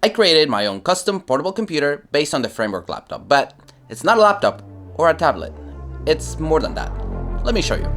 I created my own custom portable computer based on the Framework laptop, but it's not a laptop or a tablet. It's more than that. Let me show you.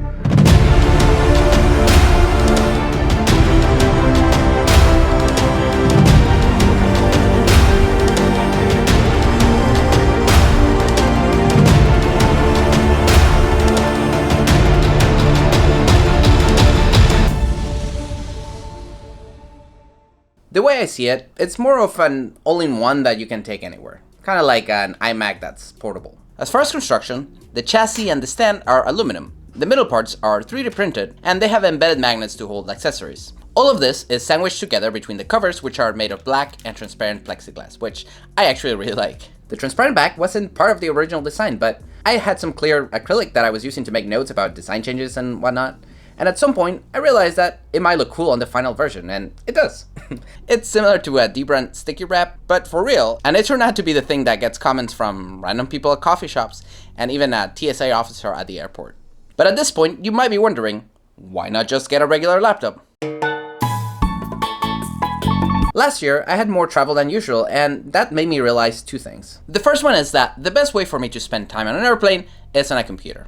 The way I see it, it's more of an all-in-one that you can take anywhere. Kind of like an iMac that's portable. As far as construction, the chassis and the stand are aluminum. The middle parts are 3D printed, and they have embedded magnets to hold accessories. All of this is sandwiched together between the covers, which are made of black and transparent plexiglass, which I actually really like. The transparent back wasn't part of the original design, but I had some clear acrylic that I was using to make notes about design changes and whatnot. And at some point, I realized that it might look cool on the final version, and it does. It's similar to a Dbrand sticky wrap, but for real, and it turned out to be the thing that gets comments from random people at coffee shops, and even a TSA officer at the airport. But at this point, you might be wondering, why not just get a regular laptop? Last year, I had more travel than usual, and that made me realize two things. The first one is that the best way for me to spend time on an airplane is on a computer.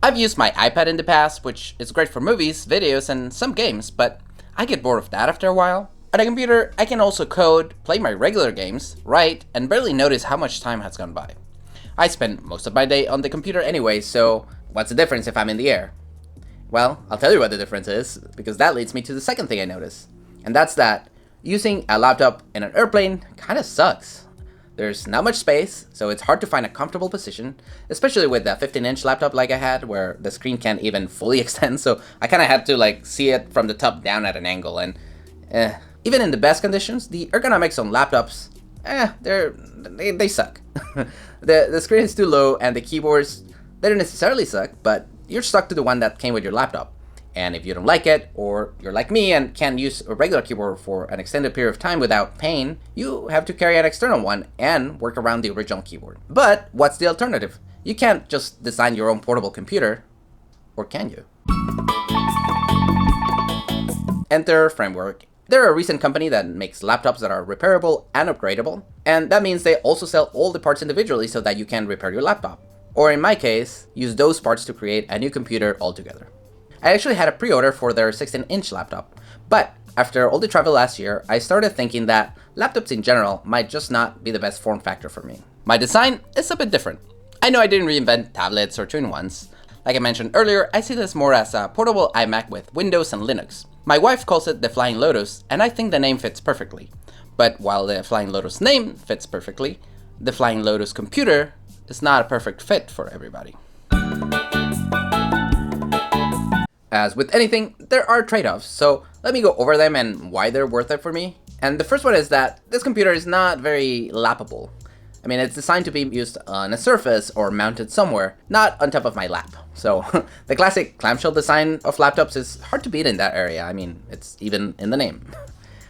I've used my iPad in the past, which is great for movies, videos, and some games, but I get bored of that after a while. On a computer, I can also code, play my regular games, write, and barely notice how much time has gone by. I spend most of my day on the computer anyway, so what's the difference if I'm in the air? Well, I'll tell you what the difference is, because that leads me to the second thing I noticed. And that's that using a laptop in an airplane kinda sucks. There's not much space, so it's hard to find a comfortable position, especially with a 15-inch laptop like I had, where the screen can't even fully extend, so I kinda had to see it from the top down at an angle, and even in the best conditions, the ergonomics on laptops, they suck. The screen is too low, and the keyboards, they don't necessarily suck, but you're stuck to the one that came with your laptop. And if you don't like it, or you're like me and can't use a regular keyboard for an extended period of time without pain, you have to carry an external one and work around the original keyboard. But what's the alternative? You can't just design your own portable computer, or can you? Enter Framework. They're a recent company that makes laptops that are repairable and upgradable, and that means they also sell all the parts individually so that you can repair your laptop. Or in my case, use those parts to create a new computer altogether. I actually had a pre-order for their 16-inch laptop, but after all the travel last year, I started thinking that laptops in general might just not be the best form factor for me. My design is a bit different. I know I didn't reinvent tablets or two-in-ones. Like I mentioned earlier, I see this more as a portable iMac with Windows and Linux. My wife calls it the Flying Lotus, and I think the name fits perfectly. But while the Flying Lotus name fits perfectly, the Flying Lotus computer is not a perfect fit for everybody. As with anything, there are trade-offs, so let me go over them and why they're worth it for me. And the first one is that this computer is not very lappable. I mean, it's designed to be used on a surface or mounted somewhere, not on top of my lap. So the classic clamshell design of laptops is hard to beat in that area. I mean, it's even in the name.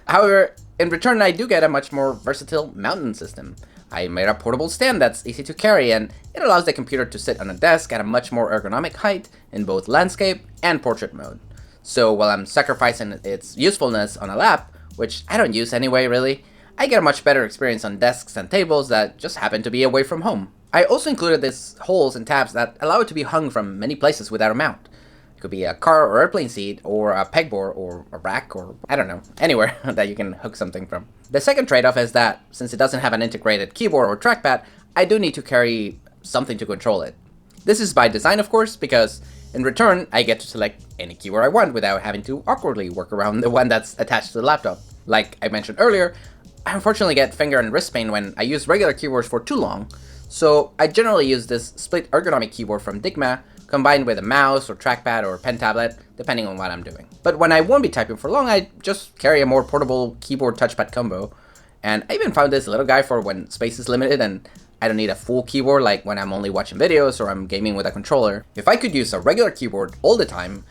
However, in return, I do get a much more versatile mounting system. I made a portable stand that's easy to carry, and it allows the computer to sit on a desk at a much more ergonomic height in both landscape and portrait mode. So while I'm sacrificing its usefulness on a lap, which I don't use anyway really, I get a much better experience on desks and tables that just happen to be away from home. I also included these holes and tabs that allow it to be hung from many places without a mount. It could be a car or airplane seat, or a pegboard, or a rack, or I don't know, anywhere that you can hook something from. The second trade-off is that, since it doesn't have an integrated keyboard or trackpad, I do need to carry something to control it. This is by design, of course, because in return, I get to select any keyboard I want without having to awkwardly work around the one that's attached to the laptop. Like I mentioned earlier, I unfortunately get finger and wrist pain when I use regular keyboards for too long, so I generally use this split ergonomic keyboard from Digma, combined with a mouse or trackpad or pen tablet, depending on what I'm doing. But when I won't be typing for long, I just carry a more portable keyboard touchpad combo. And I even found this little guy for when space is limited and I don't need a full keyboard like when I'm only watching videos or I'm gaming with a controller. If I could use a regular keyboard all the time,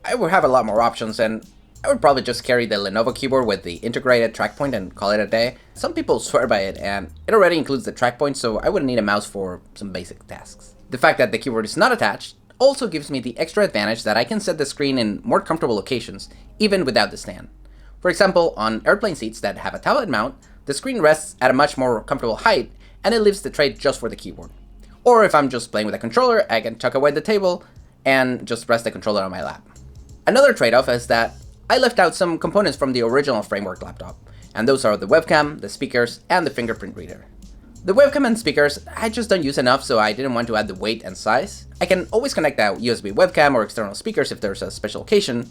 I would have a lot more options, and I would probably just carry the Lenovo keyboard with the integrated track point and call it a day. Some people swear by it, and it already includes the track point, so I wouldn't need a mouse for some basic tasks. The fact that the keyboard is not attached also gives me the extra advantage that I can set the screen in more comfortable locations, even without the stand. For example, on airplane seats that have a tablet mount, the screen rests at a much more comfortable height, and it leaves the tray just for the keyboard. Or if I'm just playing with a controller, I can tuck away the table and just rest the controller on my lap. Another trade-off is that I left out some components from the original Framework laptop, and those are the webcam, the speakers, and the fingerprint reader. The webcam and speakers I just don't use enough, so I didn't want to add the weight and size. I can always connect a USB webcam or external speakers if there's a special occasion,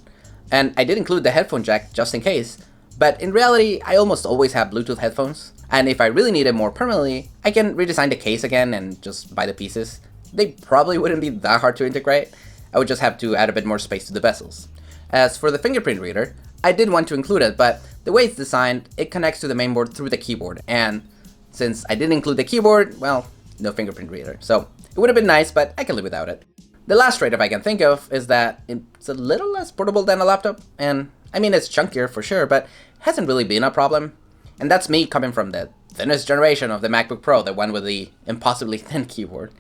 and I did include the headphone jack just in case, but in reality I almost always have Bluetooth headphones, and if I really need it more permanently, I can redesign the case again and just buy the pieces. They probably wouldn't be that hard to integrate, I would just have to add a bit more space to the bezels. As for the fingerprint reader, I did want to include it, but the way it's designed, it connects to the mainboard through the keyboard, and since I didn't include the keyboard, well, no fingerprint reader. So it would have been nice, but I can live without it. The last trade-off I can think of is that it's a little less portable than a laptop, and I mean it's chunkier for sure, but hasn't really been a problem. And that's me coming from the thinnest generation of the MacBook Pro, the one with the impossibly thin keyboard.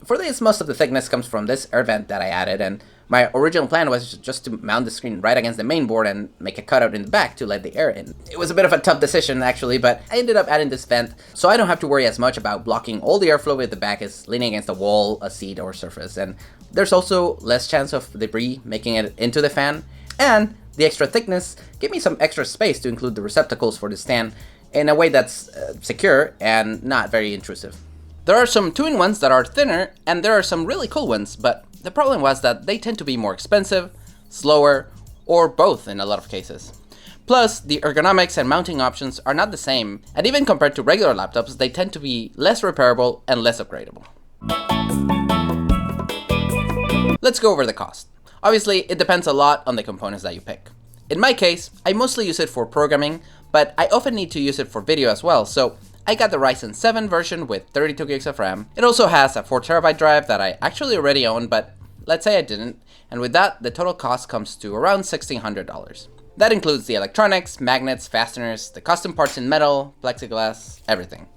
For this, most of the thickness comes from this air vent that I added, and my original plan was just to mount the screen right against the main board and make a cutout in the back to let the air in. It was a bit of a tough decision actually, but I ended up adding this vent so I don't have to worry as much about blocking all the airflow if the back is leaning against a wall, a seat, or surface. And there's also less chance of debris making it into the fan, and the extra thickness gave me some extra space to include the receptacles for the stand in a way that's secure and not very intrusive. There are some 2-in-1s that are thinner, and there are some really cool ones, but the problem was that they tend to be more expensive, slower, or both in a lot of cases. Plus, the ergonomics and mounting options are not the same, and even compared to regular laptops, they tend to be less repairable and less upgradable. Let's go over the cost. Obviously, it depends a lot on the components that you pick. In my case, I mostly use it for programming, but I often need to use it for video as well, so I got the Ryzen 7 version with 32 gigs of RAM. It also has a 4TB drive that I actually already own, but let's say I didn't, and with that, the total cost comes to around $1,600. That includes the electronics, magnets, fasteners, the custom parts in metal, plexiglass, everything.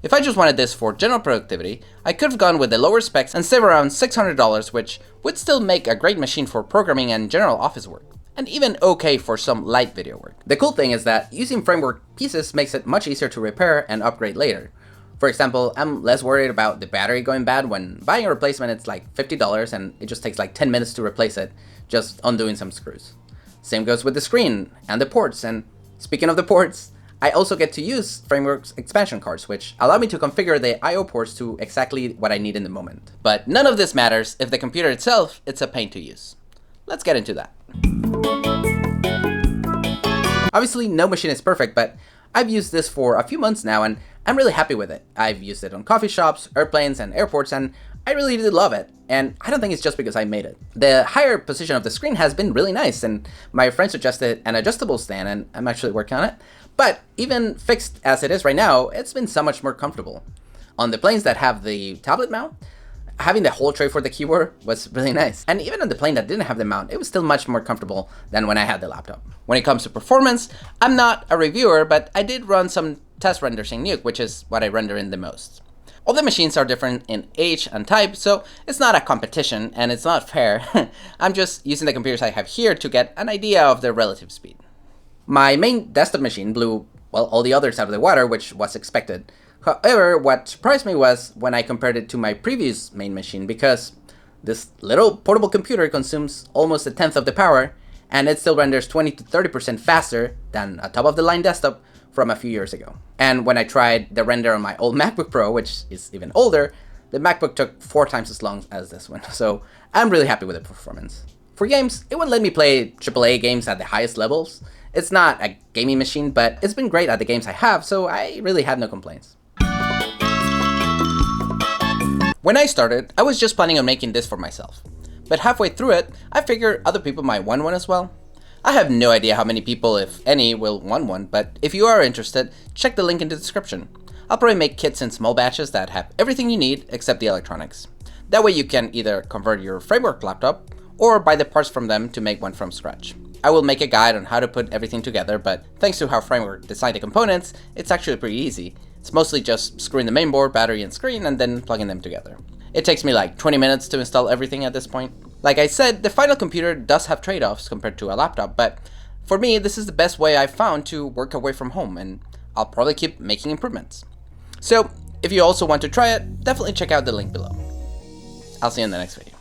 If I just wanted this for general productivity, I could have gone with the lower specs and save around $600, which would still make a great machine for programming and general office work, and even okay for some light video work. The cool thing is that using Framework pieces makes it much easier to repair and upgrade later. For example, I'm less worried about the battery going bad. When buying a replacement, it's like $50 and it just takes like 10 minutes to replace it, just undoing some screws. Same goes with the screen and the ports, and speaking of the ports, I also get to use Framework's expansion cards, which allow me to configure the I/O ports to exactly what I need in the moment. But none of this matters if the computer itself, it's a pain to use. Let's get into that. Obviously, no machine is perfect, but I've used this for a few months now and I'm really happy with it. I've used it on coffee shops, airplanes, and airports, and I really did love it. And I don't think it's just because I made it. The higher position of the screen has been really nice, and my friend suggested an adjustable stand, and I'm actually working on it. But even fixed as it is right now, it's been so much more comfortable. On the planes that have the tablet mount, having the whole tray for the keyboard was really nice. And even on the plane that didn't have the mount, it was still much more comfortable than when I had the laptop. When it comes to performance, I'm not a reviewer, but I did run some test renders in Nuke, which is what I render in the most. All the machines are different in age and type, so it's not a competition and it's not fair. I'm just using the computers I have here to get an idea of their relative speed. My main desktop machine blew, well, all the others out of the water, which was expected. However, what surprised me was when I compared it to my previous main machine, because this little portable computer consumes almost a tenth of the power, and it still renders 20 to 30% faster than a top-of-the-line desktop from a few years ago. And when I tried the render on my old MacBook Pro, which is even older, the MacBook took 4 times as long as this one, so I'm really happy with the performance. For games, it wouldn't let me play AAA games at the highest levels. It's not a gaming machine, but it's been great at the games I have, so I really have no complaints. When I started, I was just planning on making this for myself. But halfway through it, I figured other people might want one as well. I have no idea how many people, if any, will want one, but if you are interested, check the link in the description. I'll probably make kits in small batches that have everything you need except the electronics. That way you can either convert your Framework laptop or buy the parts from them to make one from scratch. I will make a guide on how to put everything together, but thanks to how Framework designed the components, it's actually pretty easy. It's mostly just screwing the mainboard, battery, and screen, and then plugging them together. It takes me like 20 minutes to install everything at this point. Like I said, the final computer does have trade-offs compared to a laptop, but for me, this is the best way I've found to work away from home, and I'll probably keep making improvements. So if you also want to try it, definitely check out the link below. I'll see you in the next video.